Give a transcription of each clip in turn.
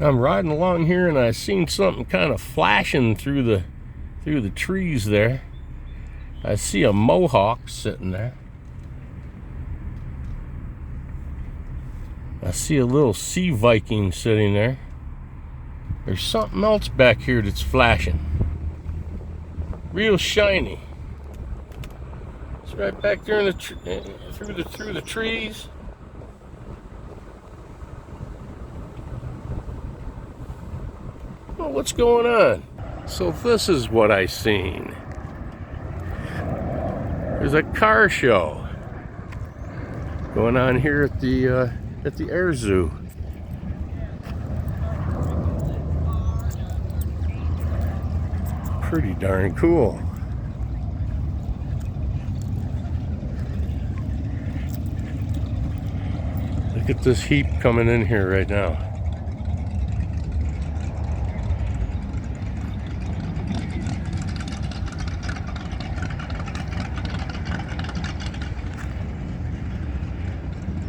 I'm riding along here and I seen something kind of flashing through the trees there. I see a mohawk sitting there. I see a little sea Viking sitting there. There's something else back here that's flashing. Real shiny. It's right back there in the through the trees. Well, what's going on? So this is what I seen. There's a car show going on here at the Air Zoo. Pretty darn cool. Look at this heap coming in here right now.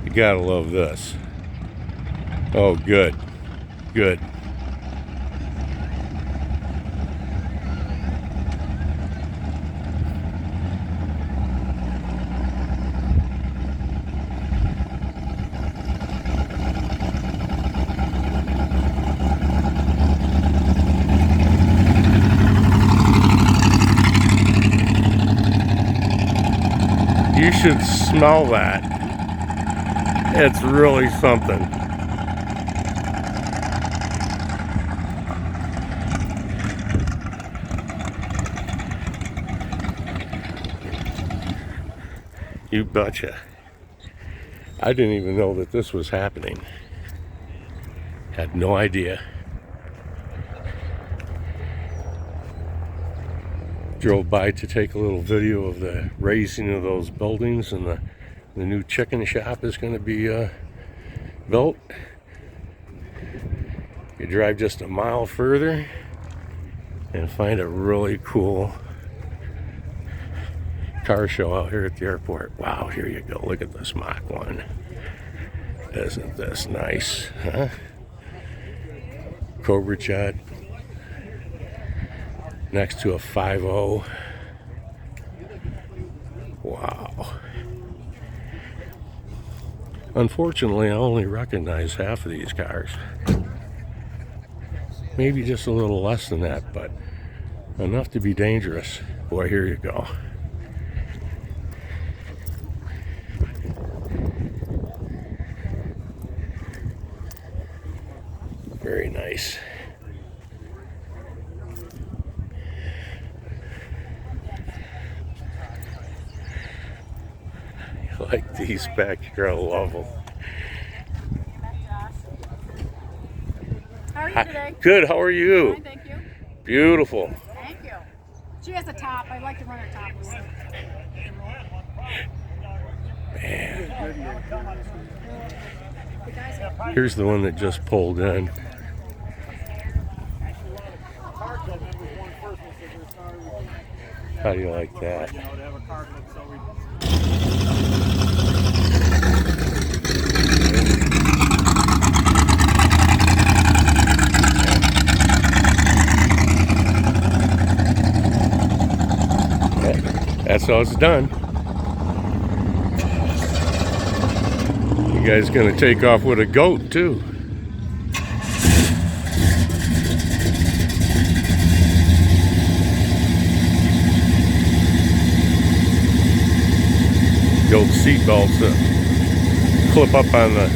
You gotta love this. Oh, good. Good. You should smell that. It's really something. You betcha. I didn't even know that this was happening. Had no idea. Drove by to take a little video of the raising of those buildings, and the new chicken shop is going to be built. You drive just a mile further and find a really cool car show out here at the airport. Wow, here you go. Look at this Mach 1. Isn't this nice, huh? Cobra Jet next to a 5.0. Wow. Unfortunately, I only recognize half of these cars. Maybe just a little less than that, but enough to be dangerous. Boy, here you go. Very nice. I like these back here. I love them. How are you today? Good. How are you? Fine, thank you. Beautiful. Thank you. She has a top. I like to run her topless. Man. Here's the one that just pulled in. How do you like that? That's how it's done. You guys gonna take off with a goat too. Goat seat belts clip up on the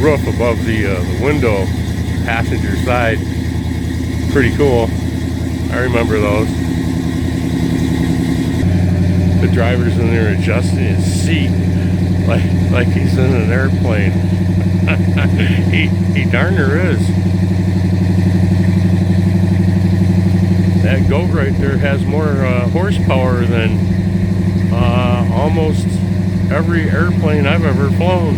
roof above the window, passenger side. Pretty cool. I remember those. The driver's in there adjusting his seat like he's in an airplane. he darn near is. That goat right there has more horsepower than almost every airplane I've ever flown.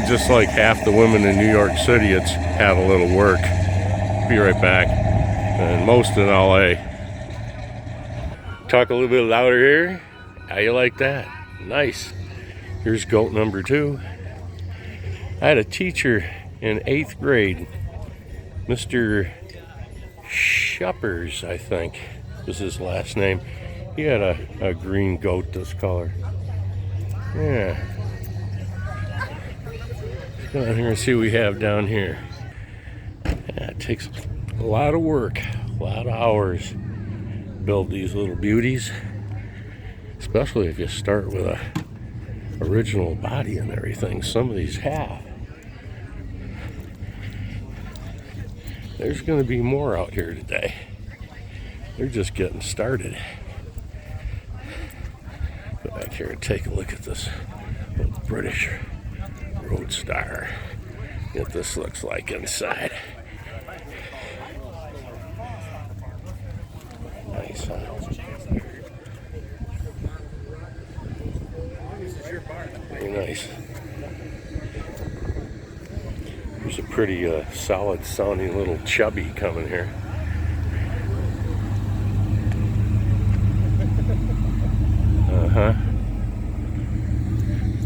Just like half the women in New York City, it's have a little work. Be right back. And most in LA. Talk a little bit louder here. How you like that? Nice. Here's goat number 2. I had a teacher in 8th grade, Mr. Shuppers, I think was his last name. He had a green goat this color. Yeah. Let's go down here and see what we have down here. Yeah, it takes a lot of work, a lot of hours to build these little beauties, especially if you start with a original body and everything. Some of these have. There's going to be more out here today. They're just getting started. Go back here and take a look at this little British Roadstar. What this looks like inside. Nice, huh? Very nice. There's a pretty solid sounding little chubby coming here.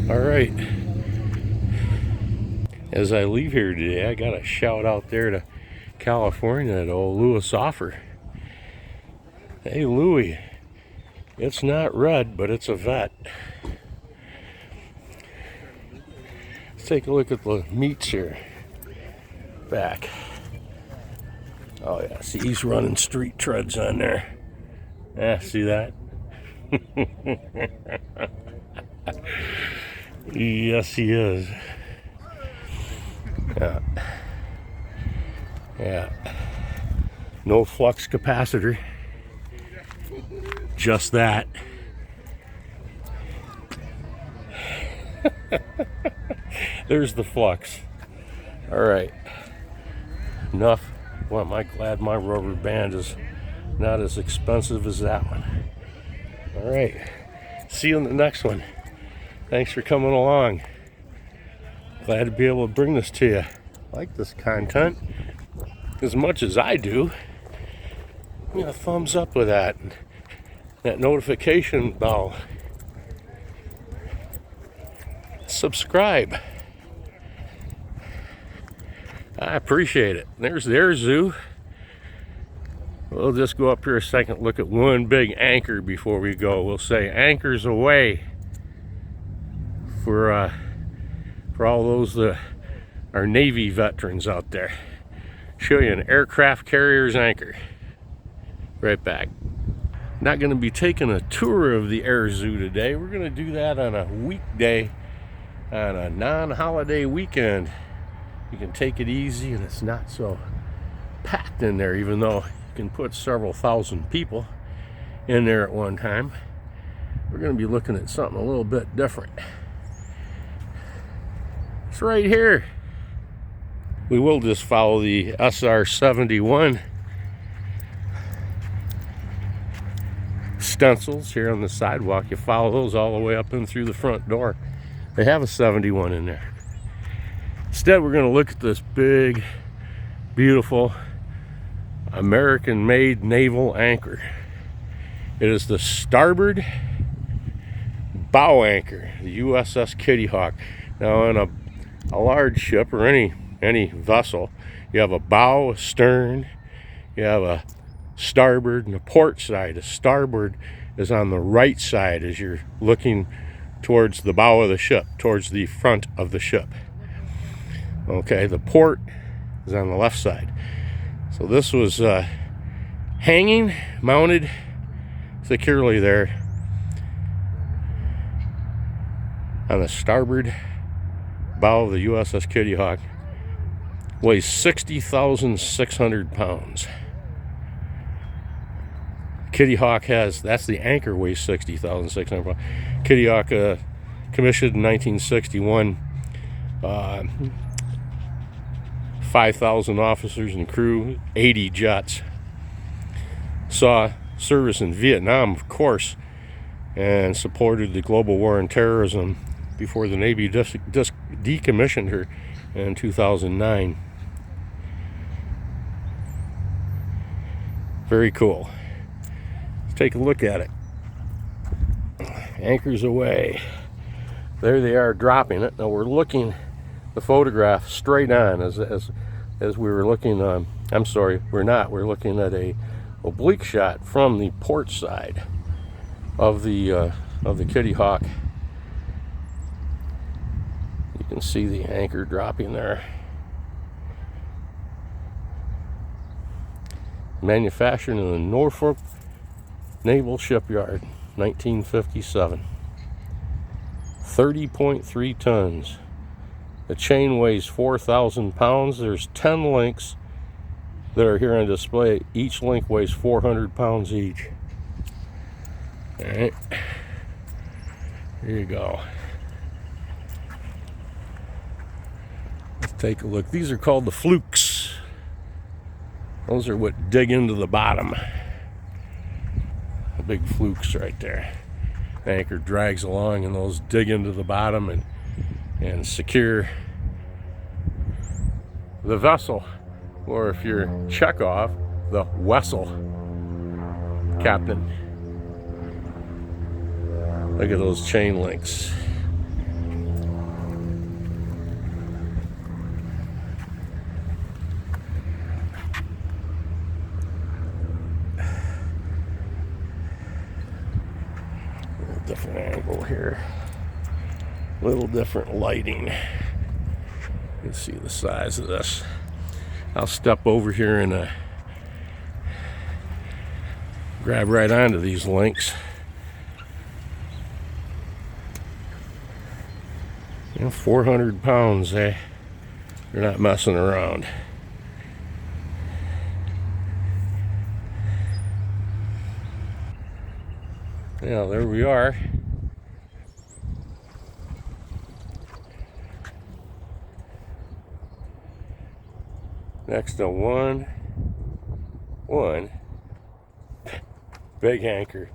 All right. As I leave here today, I got a shout out there to California to old Louis Offer. Hey Louie, it's not red, but it's a vet. Let's take a look at the meats here. Back. Oh yeah, see he's running street treads on there. Yeah, see that? Yes, he is. Yeah. Yeah. No flux capacitor. Just that. There's the flux. All right. Enough. Well, I'm glad my rubber band is not as expensive as that one. All right. See you in the next one. Thanks for coming along. Glad to be able to bring this to you. I like this content as much as I do. Give me a thumbs up with that. That notification bell. Subscribe. I appreciate it. There's their zoo. We'll just go up here a second, look at one big anchor before we go. We'll say anchors away for all those that are Navy veterans out there. Show you an aircraft carrier's anchor. Right back. Not going to be taking a tour of the air zoo today. We're going to do that on a weekday, on a non-holiday weekend. You can take it easy and it's not so packed in there, even though you can put several thousand people in there at one time. We're going to be looking at something a little bit different. It's right here. We will just follow the SR-71 stencils here on the sidewalk. You follow those all the way up in through the front door. They have a 71 in there. Instead, we're going to look at this big, beautiful American-made naval anchor. It is the starboard bow anchor, the USS Kitty Hawk. Now, in a large ship or any vessel, you have a bow, a stern, you have a starboard and a port side. The starboard is on the right side as you're looking towards the bow of the ship, towards the front of the ship. Okay, the port is on the left side. So this was hanging, mounted securely there on the starboard bow of the USS Kitty Hawk. Weighs 60,600 pounds. Kitty Hawk that's the anchor, weighs 60,600 pounds. Kitty Hawk commissioned in 1961. 5,000 officers and crew, 80 jets. Saw service in Vietnam, of course, and supported the global war on terrorism before the Navy decommissioned her in 2009. Very cool. Let's take a look at it. Anchors away. There they are dropping it. Now we're looking the photograph straight on as we were looking I'm sorry, we're not. We're looking at a oblique shot from the port side of the Kitty Hawk. You can see the anchor dropping there. Manufactured in the Norfolk Naval Shipyard, 1957. 30.3 tons. The chain weighs 4,000 pounds. There's 10 links that are here on display. Each link weighs 400 pounds each. All right, here you go. Let's take a look. These are called the flukes. Those are what dig into the bottom. The big flukes right there. The anchor drags along and those dig into the bottom and secure the vessel, or if you're Chekhov, the vessel captain. Look at those chain links. Different angle here, little different lighting. You can see the size of this. I'll step over here and grab right onto these links. You know, 400 pounds, eh? You're not messing around. Yeah, there we are. Next to one big anchor.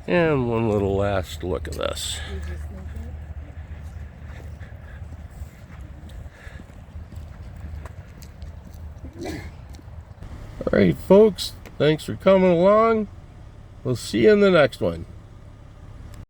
And one little last look at this. All right, folks. Thanks for coming along. We'll see you in the next one.